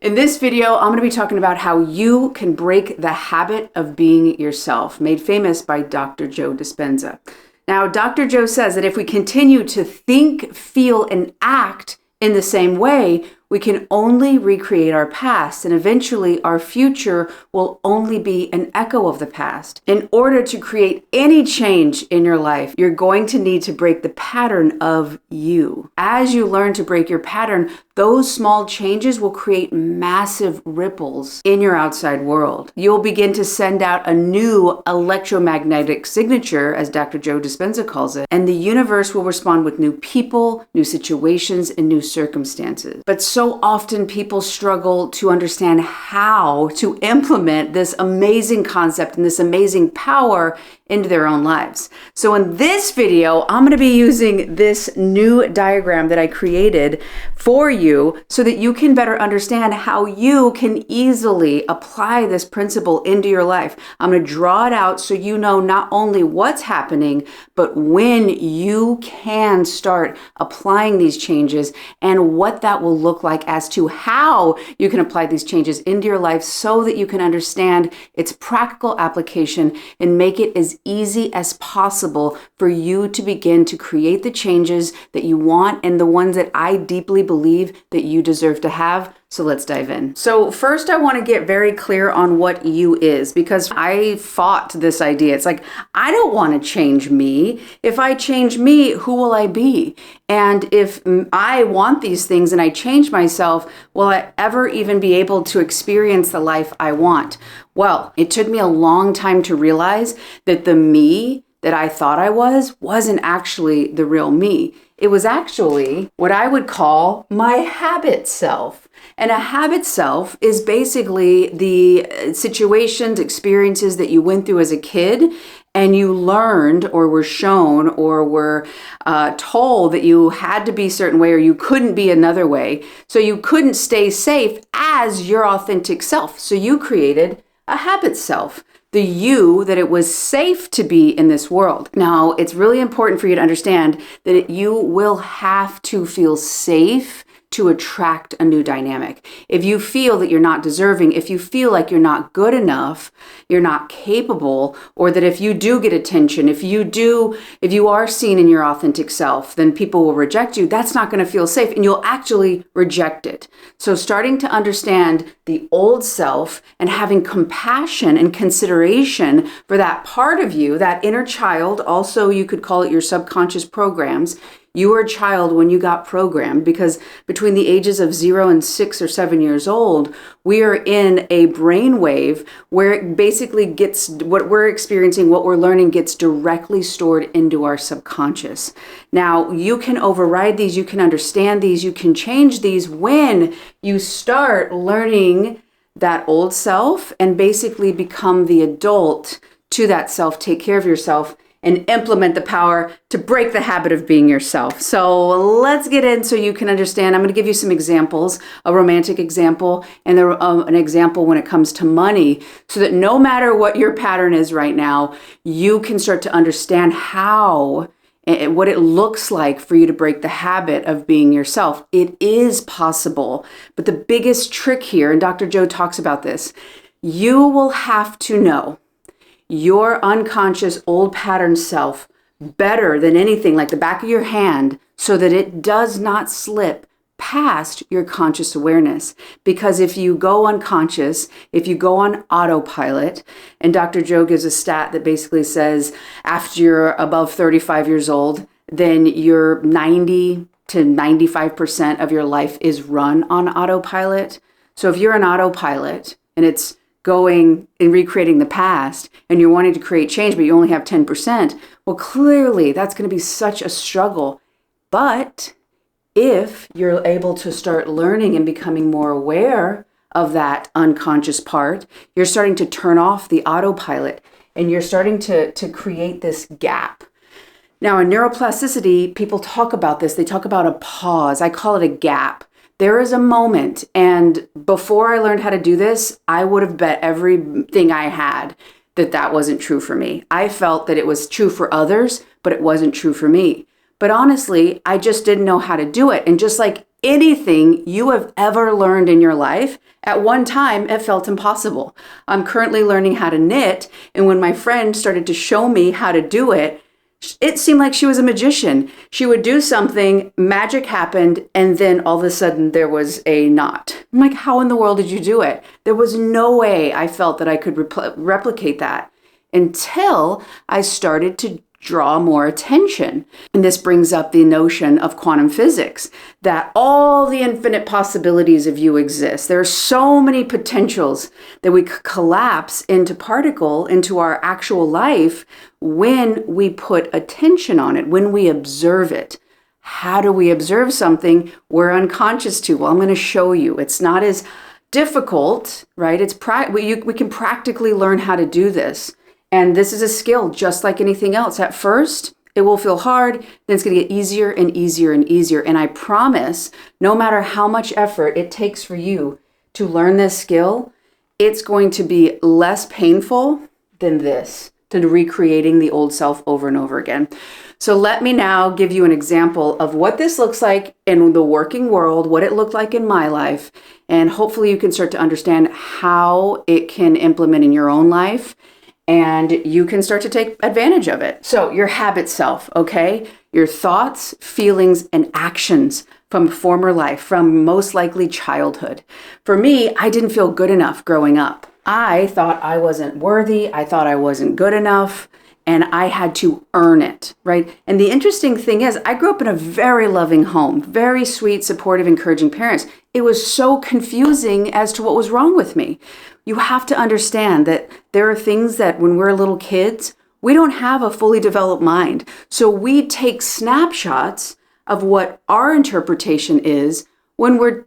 In this video, I'm going to be talking about how you can break the habit of being yourself, made famous by Dr. Joe Dispenza. Now, Dr. Joe says that if we continue to think, feel, and act in the same way, we can only recreate our past, and eventually our future will only be an echo of the past. In order to create any change in your life, you're going to need to break the pattern of you. As you learn to break your pattern, those small changes will create massive ripples in your outside world. You'll begin to send out a new electromagnetic signature, as Dr. Joe Dispenza calls it, and the universe will respond with new people, new situations, and new circumstances. But so often people struggle to understand how to implement this amazing concept and this amazing power into their own lives. So in this video, I'm going to be using this new diagram that I created for you so that you can better understand how you can easily apply this principle into your life. I'm going to draw it out so you know not only what's happening, but when you can start applying these changes and what that will look like as to how you can apply these changes into your life so that you can understand its practical application and make it as easy as possible for you to begin to create the changes that you want and the ones that I deeply believe that you deserve to have. So let's dive in. So first I want to get very clear on what you is, because I fought this idea. It's like, I don't want to change me. If I change me, who will I be? And if I want these things and I change myself, will I ever even be able to experience the life I want? Well, it took me a long time to realize that the me that I thought I wasn't actually the real me. It was actually what I would call my habit self. And a habit self is basically the situations, experiences that you went through as a kid and you learned or were shown or were told that you had to be a certain way or you couldn't be another way. So you couldn't stay safe as your authentic self. So you created a habit self, the you that it was safe to be in this world. Now, it's really important for you to understand that you will have to feel safe to attract a new dynamic. If you feel that you're not deserving, if you feel like you're not good enough, you're not capable, or that if you do get attention, if you are seen in your authentic self, then people will reject you, that's not going to feel safe and you'll actually reject it. So starting to understand the old self and having compassion and consideration for that part of you, that inner child, also you could call it your subconscious programs. You were a child when you got programmed, because between the ages of 0 and 6 or 7 years old, we are in a brainwave where it basically gets what we're experiencing, what we're learning gets directly stored into our subconscious. Now, you can override these, you can understand these, you can change these when you start learning that old self and basically become the adult to that self, take care of yourself, and implement the power to break the habit of being yourself. So let's get in so you can understand. I'm going to give you some examples, a romantic example, and an example when it comes to money, so that no matter what your pattern is right now, you can start to understand how and what it looks like for you to break the habit of being yourself. It is possible, but the biggest trick here, and Dr. Joe talks about this, you will have to know your unconscious old pattern self better than anything, like the back of your hand, so that it does not slip past your conscious awareness. Because if you go unconscious, if you go on autopilot, and Dr. Joe gives a stat that basically says after you're above 35 years old, then your 90 to 95% of your life is run on autopilot. So if you're an autopilot and it's going and recreating the past and you're wanting to create change, but you only have 10%, well, clearly that's going to be such a struggle. But if you're able to start learning and becoming more aware of that unconscious part, you're starting to turn off the autopilot and you're starting to create this gap. Now, in neuroplasticity, people talk about this. They talk about a pause. I call it a gap. There is a moment, and before I learned how to do this, I would have bet everything I had that that wasn't true for me. I felt that it was true for others, but it wasn't true for me. But honestly, I just didn't know how to do it. And just like anything you have ever learned in your life, at one time it felt impossible. I'm currently learning how to knit, and when my friend started to show me how to do it, it seemed like she was a magician. She would do something, magic happened, and then all of a sudden there was a knot. I'm like, how in the world did you do it? There was no way I felt that I could replicate that until I started to draw more attention. And this brings up the notion of quantum physics, that all the infinite possibilities of you exist. There are so many potentials that we could collapse into our actual life when we put attention on it, when we observe it. How do we observe something we're unconscious to? Well, I'm going to show you. It's not as difficult, right? We can practically learn how to do this. And this is a skill just like anything else. At first, it will feel hard, then it's going to get easier and easier and easier. And I promise, no matter how much effort it takes for you to learn this skill, it's going to be less painful than this, to recreating the old self over and over again. So let me now give you an example of what this looks like in the working world, what it looked like in my life, and hopefully you can start to understand how it can implement in your own life. And you can start to take advantage of it. So your habit self, okay? Your thoughts, feelings, and actions from former life, from most likely childhood. For me, I didn't feel good enough growing up. I thought I wasn't worthy. I thought I wasn't good enough. And I had to earn it, right? And the interesting thing is, I grew up in a very loving home, very sweet, supportive, encouraging parents. It was so confusing as to what was wrong with me. You have to understand that there are things that when we're little kids, we don't have a fully developed mind. So we take snapshots of what our interpretation is when we're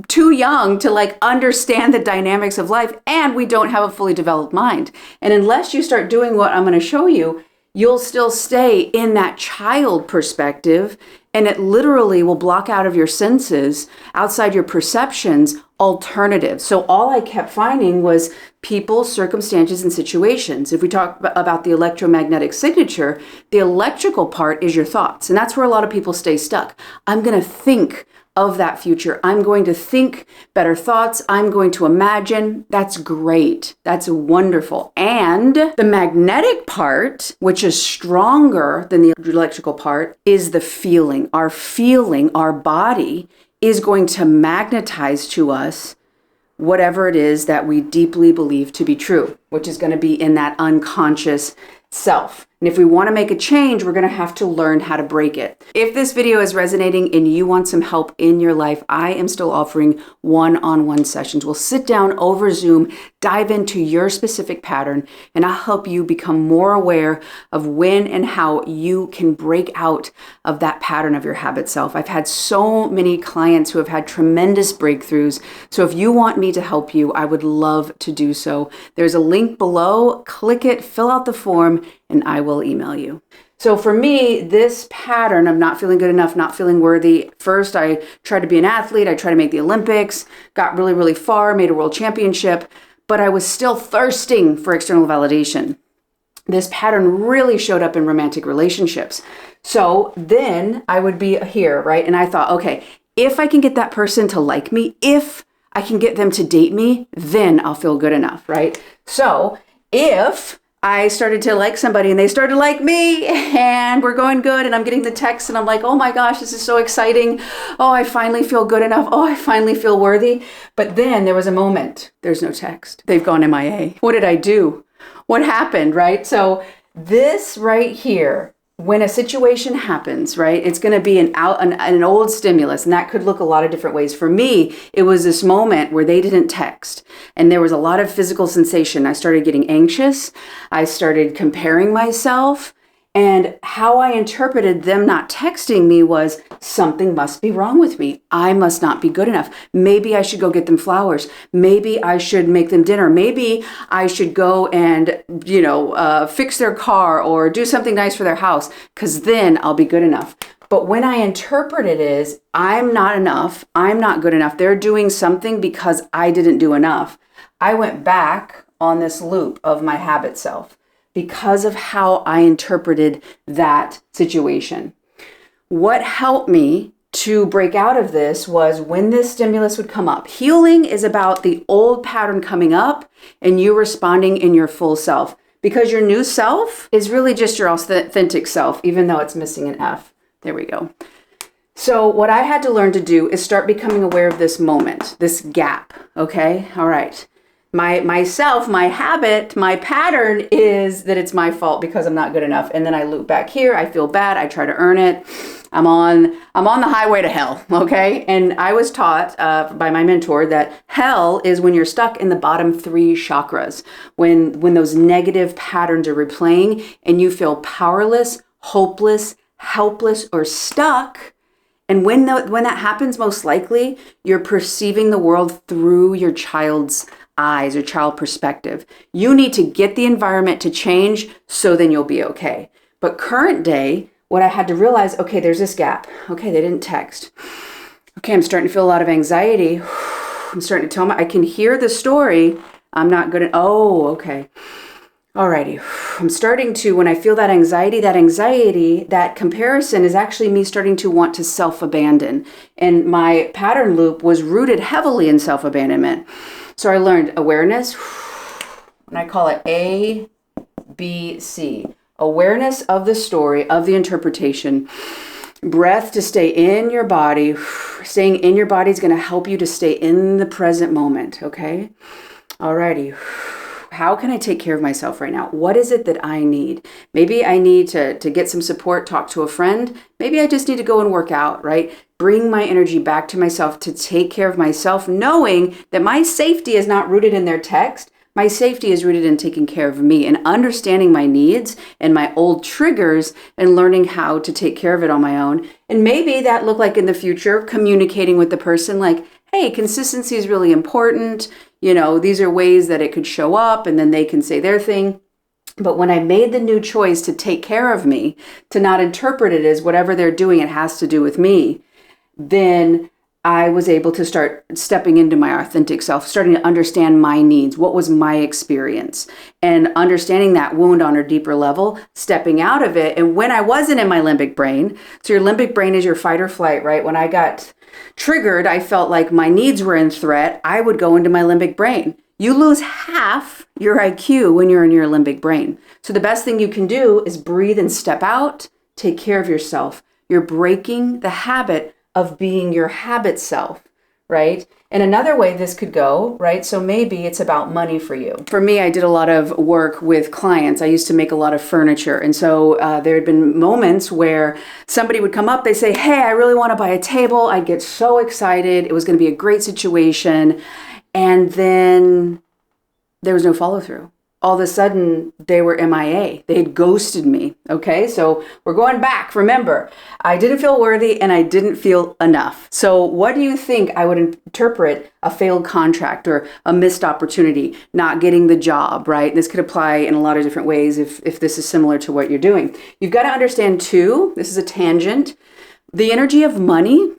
too young to understand the dynamics of life, and we don't have a fully developed mind. And unless you start doing what I'm going to show you, you'll still stay in that child perspective, and it literally will block out of your senses, outside your perceptions, alternatives. So all I kept finding was people, circumstances, and situations. If we talk about the electromagnetic signature, the electrical part is your thoughts. And that's where a lot of people stay stuck. I'm going to think of that future. I'm going to think better thoughts. I'm going to imagine. That's great. That's wonderful. And the magnetic part, which is stronger than the electrical part, is the feeling. Our body is going to magnetize to us whatever it is that we deeply believe to be true, which is going to be in that unconscious self. And if we want to make a change, we're going to have to learn how to break it. If this video is resonating and you want some help in your life, I am still offering one-on-one sessions. We'll sit down over Zoom, dive into your specific pattern, and I'll help you become more aware of when and how you can break out of that pattern of your habit self. I've had so many clients who have had tremendous breakthroughs. So if you want me to help you, I would love to do so. There's a link below. Click it, fill out the form, and I will email you. So for me, this pattern of not feeling good enough, not feeling worthy, first I tried to be an athlete, I tried to make the Olympics, got really, really far, made a world championship, but I was still thirsting for external validation. This pattern really showed up in romantic relationships. So then I would be here, right? And I thought, okay, if I can get that person to like me, if I can get them to date me, then I'll feel good enough, right? So if I started to like somebody and they started to like me and we're going good and I'm getting the text and I'm like, oh my gosh, this is so exciting. Oh, I finally feel good enough. Oh, I finally feel worthy. But then there was a moment. There's no text. They've gone MIA. What did I do? What happened, right? So this right here, when a situation happens, right, it's going to be an old stimulus, and that could look a lot of different ways. For me, it was this moment where they didn't text, and there was a lot of physical sensation. I started getting anxious. I started comparing myself, and how I interpreted them not texting me was something must be wrong with me. I must not be good enough. Maybe I should go get them flowers. Maybe I should make them dinner. Maybe I should go and, fix their car or do something nice for their house, because then I'll be good enough. But when I interpret it as I'm not enough, I'm not good enough, they're doing something because I didn't do enough, I went back on this loop of my habit self, because of how I interpreted that situation. What helped me to break out of this was when this stimulus would come up. Healing is about the old pattern coming up and you responding in your full self, because your new self is really just your authentic self, even though it's missing an F. There we go. So what I had to learn to do is start becoming aware of this moment, this gap. Okay. All right. Myself, my habit, my pattern is that it's my fault because I'm not good enough. And then I loop back here. I feel bad. I try to earn it. I'm on the highway to hell. Okay. And I was taught by my mentor that hell is when you're stuck in the bottom 3 chakras, when those negative patterns are replaying and you feel powerless, hopeless, helpless, or stuck. And when that happens, most likely you're perceiving the world through your child's eyes or child perspective. You need to get the environment to change so then you'll be okay. But current day, what I had to realize, okay, there's this gap. Okay, they didn't text. Okay, I'm starting to feel a lot of anxiety. I'm starting to I can hear the story. I'm not good at, oh, okay. Alrighty. I'm starting to, when I feel that anxiety, that comparison is actually me starting to want to self-abandon. And my pattern loop was rooted heavily in self-abandonment. So I learned awareness, and I call it ABC. Awareness of the story, of the interpretation. Breath to stay in your body. Staying in your body is going to help you to stay in the present moment, okay? Alrighty. How can I take care of myself right now? What is it that I need? Maybe I need to get some support, talk to a friend. Maybe I just need to go and work out, right? Bring my energy back to myself to take care of myself, knowing that my safety is not rooted in their text. My safety is rooted in taking care of me and understanding my needs and my old triggers and learning how to take care of it on my own. And maybe that look like in the future, communicating with the person like, hey, consistency is really important. You know, these are ways that it could show up and then they can say their thing. But when I made the new choice to take care of me, to not interpret it as whatever they're doing, it has to do with me, then I was able to start stepping into my authentic self, starting to understand my needs. What was my experience? And understanding that wound on a deeper level, stepping out of it. And when I wasn't in my limbic brain, so your limbic brain is your fight or flight, right? When I got triggered, I felt like my needs were in threat. I would go into my limbic brain. You lose half your IQ when you're in your limbic brain. So the best thing you can do is breathe and step out, take care of yourself. You're breaking the habit of being your habit self, right? And another way this could go, right? So maybe it's about money for you. For me, I did a lot of work with clients. I used to make a lot of furniture. And so there had been moments where somebody would come up, they say, hey, I really want to buy a table. I'd get so excited. It was going to be a great situation. And then there was no follow through. All of a sudden, they were MIA. They had ghosted me. Okay, so we're going back. Remember, I didn't feel worthy and I didn't feel enough. So what do you think I would interpret a failed contract or a missed opportunity, not getting the job, right? This could apply in a lot of different ways if this is similar to what you're doing. You've got to understand too, this is a tangent, the energy of money.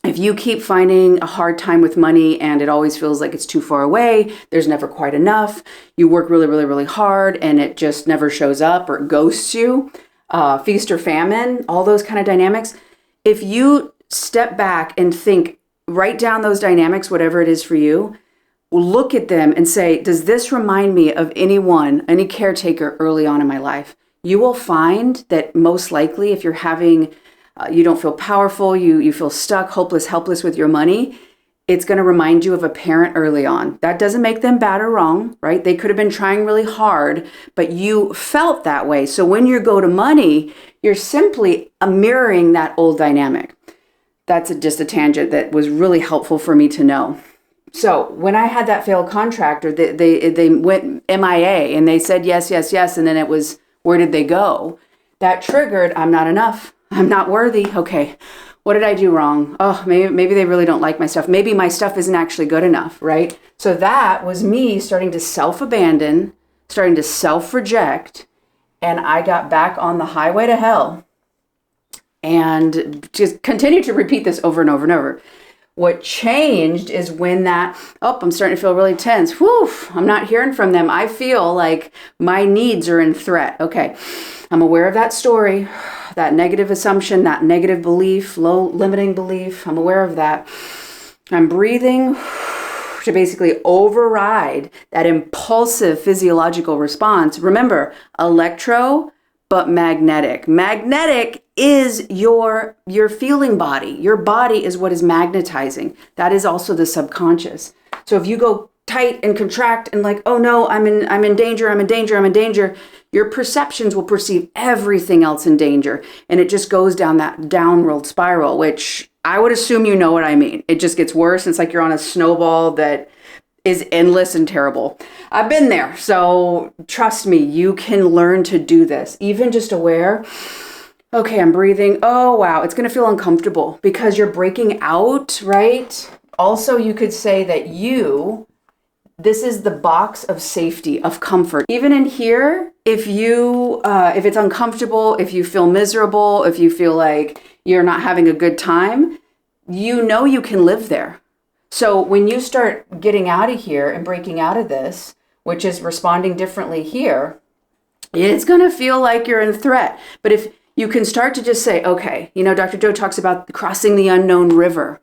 If you keep finding a hard time with money and it always feels like it's too far away, there's never quite enough, you work really, really, really hard and it just never shows up or it ghosts you, feast or famine, all those kind of dynamics. If you step back and think, write down those dynamics, whatever it is for you, look at them and say, does this remind me of anyone, any caretaker early on in my life? You will find that most likely if you're having you don't feel powerful, you feel stuck, hopeless, helpless with your money, it's going to remind you of a parent early on. That doesn't make them bad or wrong, right? They could have been trying really hard, but you felt that way. So when you go to money, you're simply mirroring that old dynamic. That's just a tangent that was really helpful for me to know. So when I had that failed contract, or they went MIA and they said yes, yes, yes, and then it was, where did they go? That triggered, I'm not enough. I'm not worthy. Okay, what did I do wrong? Oh, maybe they really don't like my stuff. Maybe my stuff isn't actually good enough, right? So that was me starting to self-abandon, starting to self-reject, and I got back on the highway to hell and just continued to repeat this over and over and over. What changed is when I'm starting to feel really tense. Whew, I'm not hearing from them. I feel like my needs are in threat. Okay, I'm aware of that story, that negative assumption, that negative belief, low limiting belief. I'm aware of that. I'm breathing to basically override that impulsive physiological response. Remember, electro, but magnetic. Magnetic is your feeling body. Your body is what is magnetizing. That is also the subconscious. So if you go tight and contract and like, oh no, I'm in danger, your perceptions will perceive everything else in danger. And it just goes down that downward spiral, which I would assume you know what I mean. It just gets worse. It's like you're on a snowball that is endless and terrible. I've been there. So trust me, you can learn to do this. Even just aware, okay, I'm breathing. Oh, wow. It's going to feel uncomfortable because you're breaking out, right? Also, you could say that this is the box of safety, of comfort. Even in here, if it's uncomfortable, if you feel miserable, if you feel like you're not having a good time, you know you can live there. So when you start getting out of here and breaking out of this, which is responding differently here, it's going to feel like you're in threat. But if you can start to just say, okay, Dr. Joe talks about crossing the unknown river.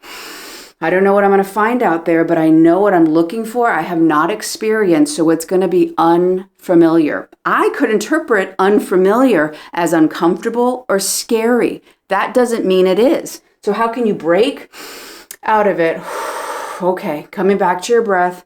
I don't know what I'm going to find out there, but I know what I'm looking for. I have not experienced, so it's going to be unfamiliar. I could interpret unfamiliar as uncomfortable or scary. That doesn't mean it is. So how can you break out of it? Okay, coming back to your breath,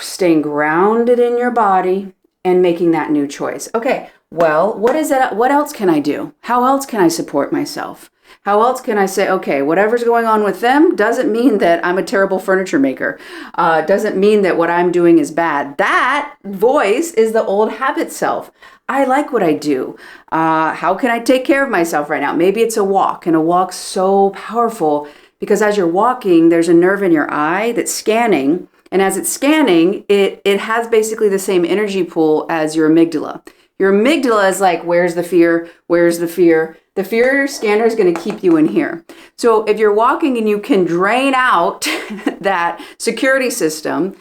staying grounded in your body and making that new choice. Okay, well, what is it? What else can I do? How else can I support myself? How else can I say, okay, whatever's going on with them doesn't mean that I'm a terrible furniture maker. Doesn't mean that what I'm doing is bad. That voice is the old habit self. I like what I do. How can I take care of myself right now? Maybe it's a walk, and a walk's so powerful because as you're walking, there's a nerve in your eye that's scanning. And as it's scanning, it has basically the same energy pool as your amygdala. Your amygdala is like, where's the fear? Where's the fear? The fear scanner is going to keep you in here. So if you're walking and you can drain out that security system,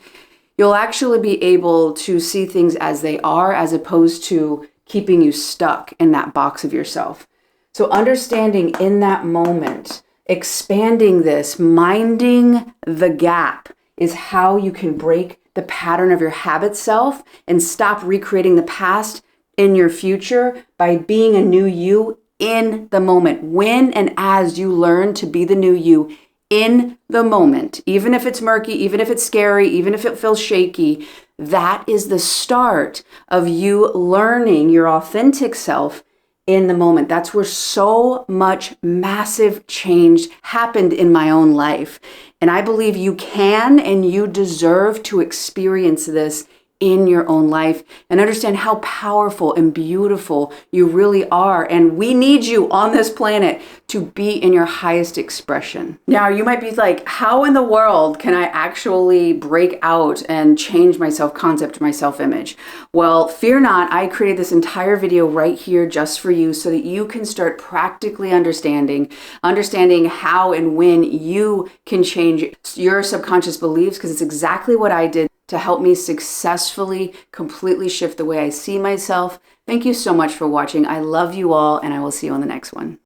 you'll actually be able to see things as they are, as opposed to keeping you stuck in that box of yourself. So understanding in that moment, expanding this, minding the gap is how you can break the pattern of your habit self and stop recreating the past in your future by being a new you in the moment. When and as you learn to be the new you in the moment, even if it's murky, even if it's scary, even if it feels shaky, that is the start of you learning your authentic self in the moment. That's where so much massive change happened in my own life. And I believe you can and you deserve to experience this in your own life and understand how powerful and beautiful you really are. And we need you on this planet to be in your highest expression. Now, you might be like, how in the world can I actually break out and change my self-concept, my self-image? Well, fear not, I created this entire video right here just for you so that you can start practically understanding how and when you can change your subconscious beliefs, because it's exactly what I did to help me successfully, completely shift the way I see myself. Thank you so much for watching. I love you all, and I will see you on the next one.